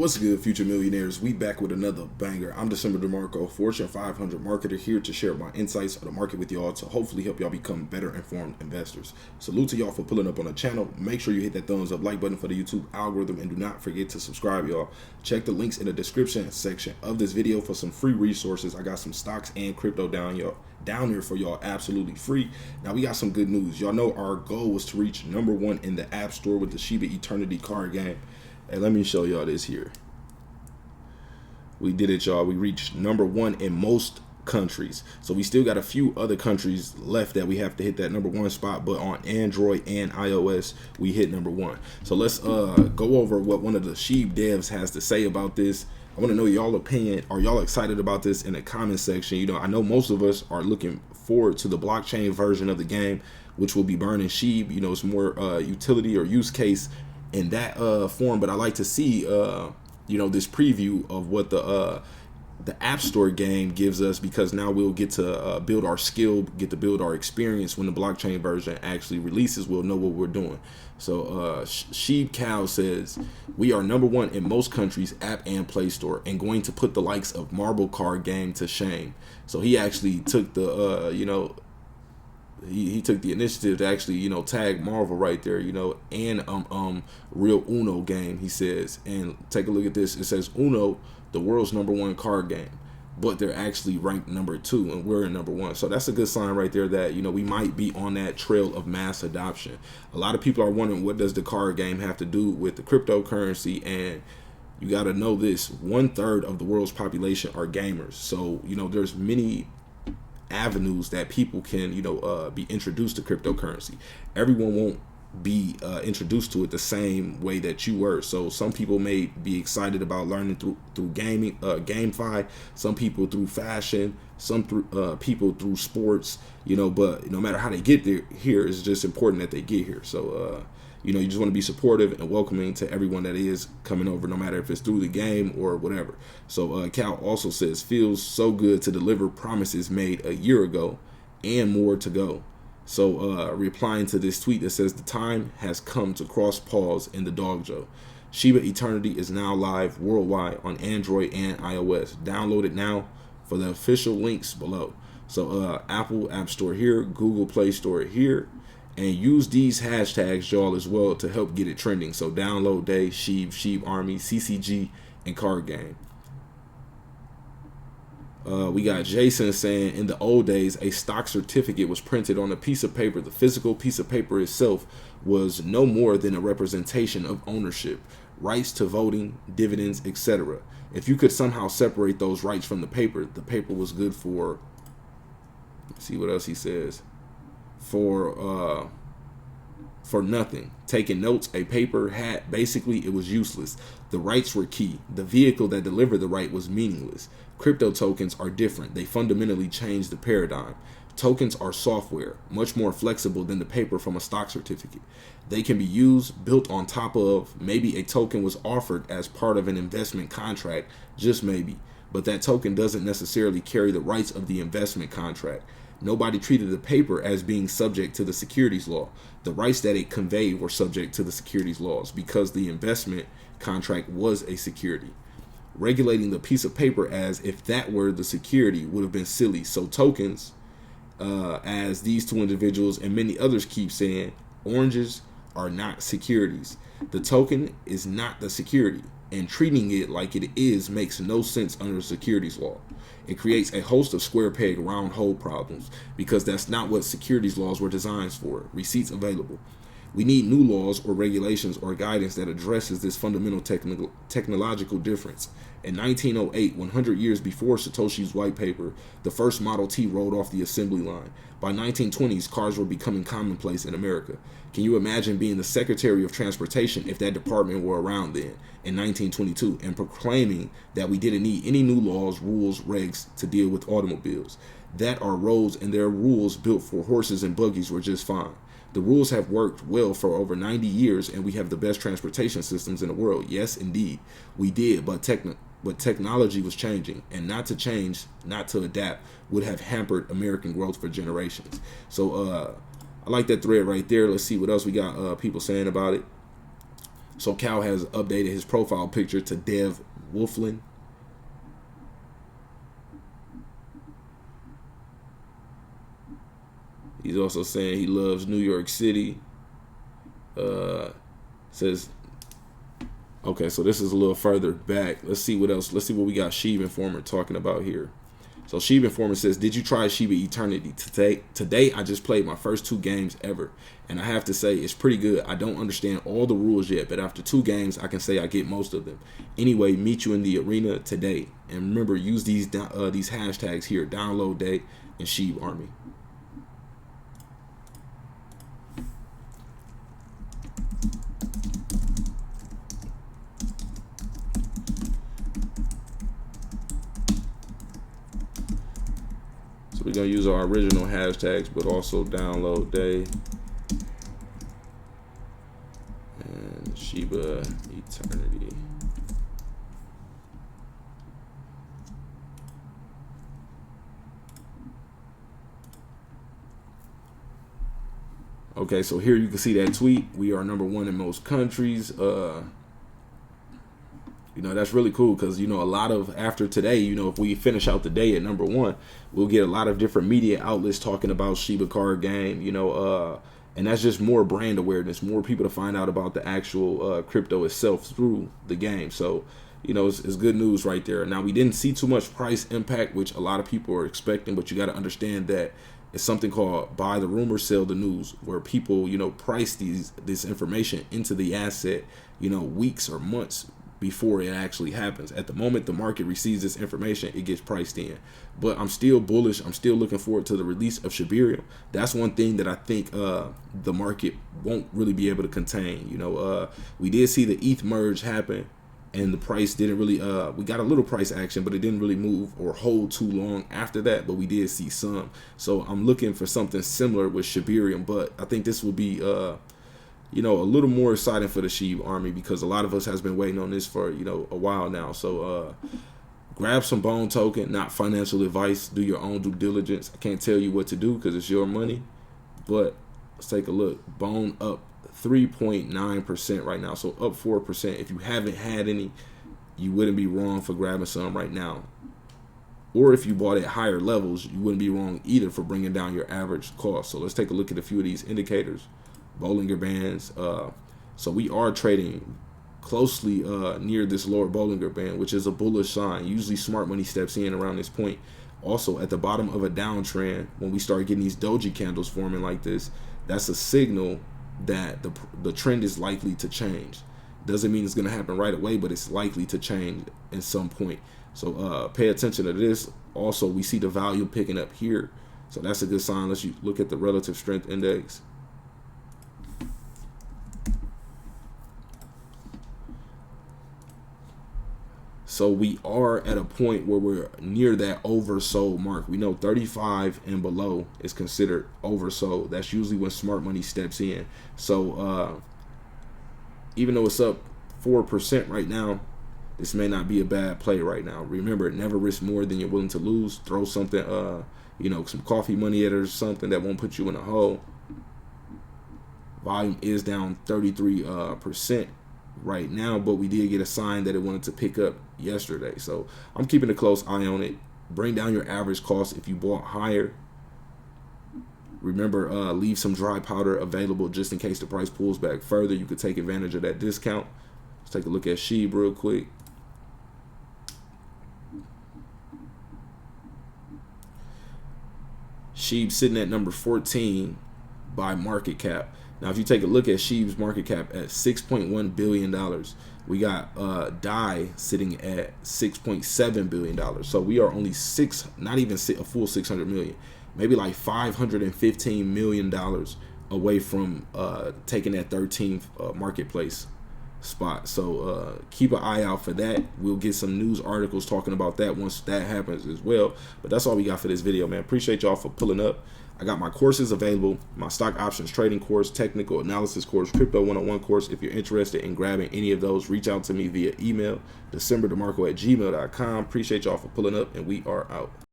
What's good, future millionaires? We back with another banger. I'm DecemberDeMarco, Fortune 500 marketer, here to share my insights of the market with y'all to hopefully help y'all become better informed investors. Salute to y'all for pulling up on the channel. Make sure you hit that thumbs up like button for the YouTube algorithm, and do not forget to subscribe, y'all. Check the links in the description section of this video for some free resources. I got some stocks and crypto down here for y'all absolutely free. Now we got some good news. Y'all know our goal was to reach #1 in the App Store with the Shiba Eternity card game. Hey, let me show y'all this here. We did it, y'all. We reached #1 in most countries. So we still got a few other countries left that we have to hit that #1 spot, but on Android and iOS, we hit #1. So let's go over what one of the Shib devs has to say about this. I want to know y'all opinion. Are y'all excited about this in the comment section? You know, I know most of us are looking forward to the blockchain version of the game, which will be burning Shib. You know, it's more utility or use case in that form, but I like to see you know, this preview of what the App Store game gives us, because now we'll get to build our skill, get to build our experience. When the blockchain version actually releases, we'll know what we're doing. So Shib Cow says, we are #1 in most countries, App and Play Store, and going to put the likes of Marble Card Game to shame. So he actually took the you know, he took the initiative to actually, you know, tag Marvel right there, you know, and real Uno game, he says. And take a look at this. It says Uno, the world's #1 card game, but they're actually ranked #2 and we're in #1. So that's a good sign right there that, you know, we might be on that trail of mass adoption. A lot of people are wondering, what does the card game have to do with the cryptocurrency? And you got to know this: 1/3 of the world's population are gamers. So, you know, there's many avenues that people can, you know, be introduced to cryptocurrency. Everyone won't be introduced to it the same way that you were. So some people may be excited about learning through gaming, GameFi. Some people through fashion. Some people through sports. You know, but no matter how they get there, here, it's just important that they get here. So you know, you just want to be supportive and welcoming to everyone that is coming over, no matter if it's through the game or whatever. So Cal also says, feels so good to deliver promises made a year ago and more to go. So replying to this tweet that says, the time has come to cross paws in the dojo. Shiba Eternity is now live worldwide on Android and iOS. Download it now for the official links below. So Apple App Store here, Google Play Store here. And use these hashtags, y'all, as well, to help get it trending. So download day, Shib, Shib Army, CCG, and card game. We got Jason saying, in the old days, a stock certificate was printed on a piece of paper. The physical piece of paper itself was no more than a representation of ownership, rights to voting, dividends, etc. If you could somehow separate those rights from the paper was good for, let's see what else he says, for nothing. Taking notes, a paper hat, basically it was useless. The rights were key. The vehicle that delivered the right was meaningless. Crypto tokens are different. They fundamentally change the paradigm. Tokens are software, much more flexible than the paper from a stock certificate. They can be used, built on top of. Maybe a token was offered as part of an investment contract, just maybe, but that token doesn't necessarily carry the rights of the investment contract. Nobody treated the paper as being subject to the securities law. The rights that it conveyed were subject to the securities laws because the investment contract was a security. Regulating the piece of paper as if that were the security would have been silly. So tokens, as these two individuals and many others keep saying, oranges are not securities. The token is not the security, and treating it like it is makes no sense under securities law. It creates a host of square peg round hole problems, because that's not what securities laws were designed for. Receipts available. We need new laws or regulations or guidance that addresses this fundamental technological difference. In 1908, 100 years before Satoshi's white paper, the first Model T rolled off the assembly line. By 1920s, cars were becoming commonplace in America. Can you imagine being the Secretary of Transportation if that department were around then, in 1922, and proclaiming that we didn't need any new laws, rules, regs to deal with automobiles? That our roads and their rules built for horses and buggies were just fine. The rules have worked well for over 90 years, and we have the best transportation systems in the world. Yes, indeed, we did, but technology was changing, and not to change, not to adapt, would have hampered American growth for generations. So I like that thread right there. Let's see what else we got people saying about it. So Cal has updated his profile picture to Dev Wolflin. He's also saying he loves New York City. Says, okay, so this is a little further back. Let's see what else. Let's see what we got Shib Informer talking about here. So Shib Informer says, did you try Shiba Eternity today? Today, I just played my first 2 games ever, and I have to say it's pretty good. I don't understand all the rules yet, but after 2 games, I can say I get most of them. Anyway, meet you in the arena today, and remember, use these hashtags here: download day and Shib Army. So we're gonna use our original hashtags, but also download day and Shiba Eternity. Okay, so here you can see that tweet. We are #1 in most countries. You know, that's really cool because, you know, a lot of after today, you know, if we finish out the day at #1, we'll get a lot of different media outlets talking about Shiba card game, you know, and that's just more brand awareness, more people to find out about the actual crypto itself through the game. So, you know, it's good news right there. Now, we didn't see too much price impact, which a lot of people are expecting, but you got to understand that it's something called buy the rumor, sell the news, where people, you know, price this information into the asset, you know, weeks or months before it actually happens. At the moment the market receives this information, it gets priced in. But I'm still bullish. I'm still looking forward to the release of Shiba. That's one thing that I think the market won't really be able to contain. You know, we did see the ETH merge happen, and the price didn't really we got a little price action, but it didn't really move or hold too long after that, but we did see some. So I'm looking for something similar with Shiba, but I think this will be you know, a little more exciting for the Shib Army, because a lot of us has been waiting on this for, you know, a while now. So grab some Bone token, not financial advice. Do your own due diligence. I can't tell you what to do because it's your money, but let's take a look. Bone up 3.9% right now, so up 4%. If you haven't had any, you wouldn't be wrong for grabbing some right now. Or if you bought at higher levels, you wouldn't be wrong either for bringing down your average cost. So let's take a look at a few of these indicators. Bollinger Bands. So we are trading closely near this lower Bollinger Band, which is a bullish sign. Usually smart money steps in around this point. Also, at the bottom of a downtrend, when we start getting these doge candles forming like this, that's a signal that the trend is likely to change. Doesn't mean it's going to happen right away, but it's likely to change at some point. So pay attention to this. Also, we see the value picking up here, so that's a good sign. Let's look at the relative strength index. So we are at a point where we're near that oversold mark. We know 35 and below is considered oversold. That's usually when smart money steps in. So even though it's up 4% right now, this may not be a bad play right now. Remember, never risk more than you're willing to lose. Throw something, you know, some coffee money at it or something that won't put you in a hole. Volume is down 33% right now, but we did get a sign that it wanted to pick up yesterday. So I'm keeping a close eye on it. Bring down your average cost if you bought higher. Remember, leave some dry powder available just in case the price pulls back further. You could take advantage of that discount. Let's take a look at Shib real quick. Shib sitting at number 14 by market cap. Now, if you take a look at Shib's market cap at $6.1 billion, we got DAI sitting at $6.7 billion. So we are only not even a full 600 million, maybe like $515 million away from taking that 13th marketplace spot. So keep an eye out for that. We'll get some news articles talking about that once that happens as well. But that's all we got for this video, man. Appreciate y'all for pulling up. I got my courses available, my stock options trading course, technical analysis course, crypto 101 course. If you're interested in grabbing any of those, reach out to me via email, DecemberDeMarco@gmail.com. Appreciate y'all for pulling up, and we are out.